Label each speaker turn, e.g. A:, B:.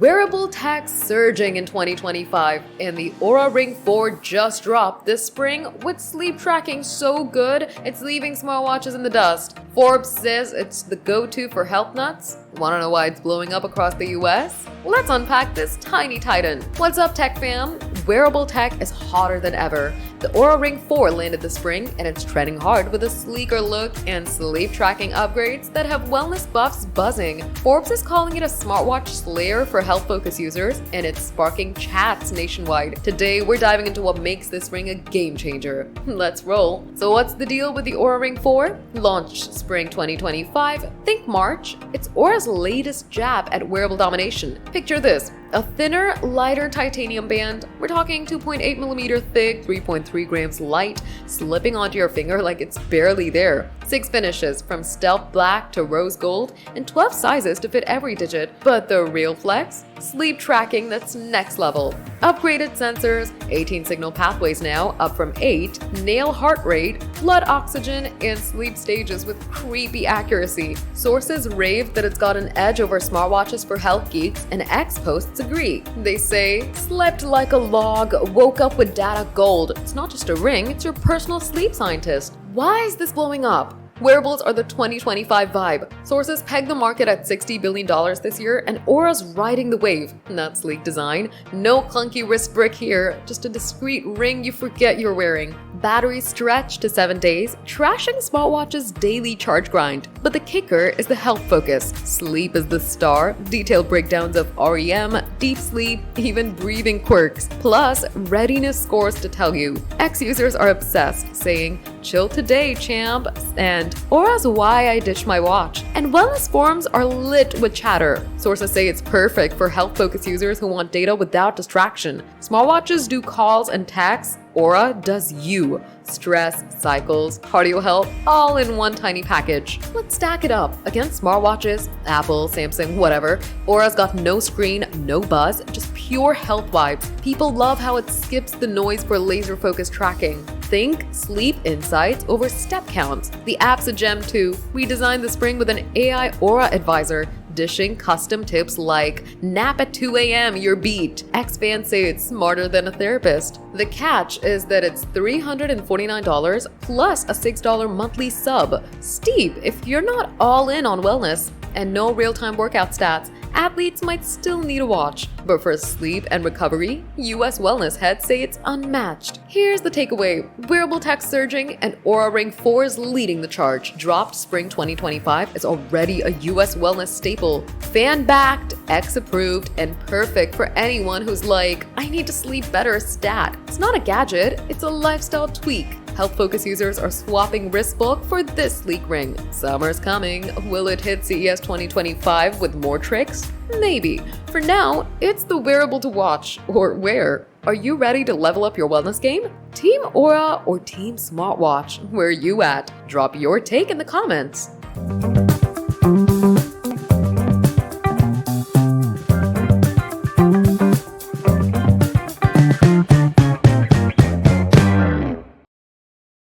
A: Wearable tech surging in 2025, and the Oura Ring 4 just dropped this spring with sleep tracking so good it's leaving smartwatches in the dust. Forbes says it's the go-to for health nuts. Wanna know why it's blowing up across the US? Let's unpack this tiny titan. What's up, tech fam? Wearable tech is hotter than ever. The Oura Ring 4 landed this spring, and it's trending hard with a sleeker look and sleep tracking upgrades that have wellness buffs buzzing. Forbes is calling it a smartwatch slayer for health-focused users, and it's sparking chats nationwide. Today, we're diving into what makes this ring a game changer. Let's roll. So what's the deal with the Oura Ring 4? Launched spring 2025, think March. It's Oura's latest jab at wearable domination. Picture this. A thinner, lighter titanium band, we're talking 2.8mm thick, 3.3 grams light, slipping onto your finger like it's barely there. 6 finishes, from stealth black to rose gold, and 12 sizes to fit every digit. But the real flex? Sleep tracking that's next level. Upgraded sensors, 18 signal pathways now, up from 8, nail heart rate, blood oxygen, and sleep stages with creepy accuracy. Sources rave that it's got an edge over smartwatches for health geeks, and X-posts agree. They say, slept like a log, woke up with data gold. It's not just a ring, it's your personal sleep scientist. Why is this blowing up? Wearables are the 2025 vibe. Sources peg the market at $60 billion this year, and Oura's riding the wave. Not sleek design, no clunky wrist brick here, just a discreet ring you forget you're wearing. Batteries stretch to 7 days, trashing smartwatches' daily charge grind. But the kicker is the health focus. Sleep is the star, detailed breakdowns of REM, deep sleep, even breathing quirks, plus readiness scores to tell you. Ex-users are obsessed, saying, "Chill today, champ," and "Aura's why I ditched my watch." And wellness forums are lit with chatter. Sources say it's perfect for health-focused users who want data without distraction. Smartwatches do calls and texts. Oura does you. Stress, cycles, cardio health, all in one tiny package. Let's stack it up. Against smartwatches, Apple, Samsung, whatever, Oura's got no screen, no buzz, just pure health vibes. People love how it skips the noise for laser-focused tracking. Think sleep insights over step counts. The app's a gem too. We designed the spring with an AI Oura advisor, dishing custom tips like nap at 2 a.m. you're beat. Ex-fans say it's smarter than a therapist. The catch is that it's $349 plus a $6 monthly sub. Steep if you're not all in on wellness. And no real-time workout stats. Athletes might still need a watch, but for sleep and recovery, US wellness heads say it's unmatched. Here's the takeaway. Wearable tech surging, and Oura Ring 4 is leading the charge. Dropped spring 2025 is already a US wellness staple. Fan-backed, X-approved, and perfect for anyone who's like, I need to sleep better stat. It's not a gadget, it's a lifestyle tweak. Health-focused users are swapping wrist bulk for this sleek ring. Summer's coming. Will it hit CES 2025 with more tricks? Maybe. For now, it's the wearable to watch or wear. Are you ready to level up your wellness game? Team Oura or Team Smartwatch? Where are you at? Drop your take in the comments.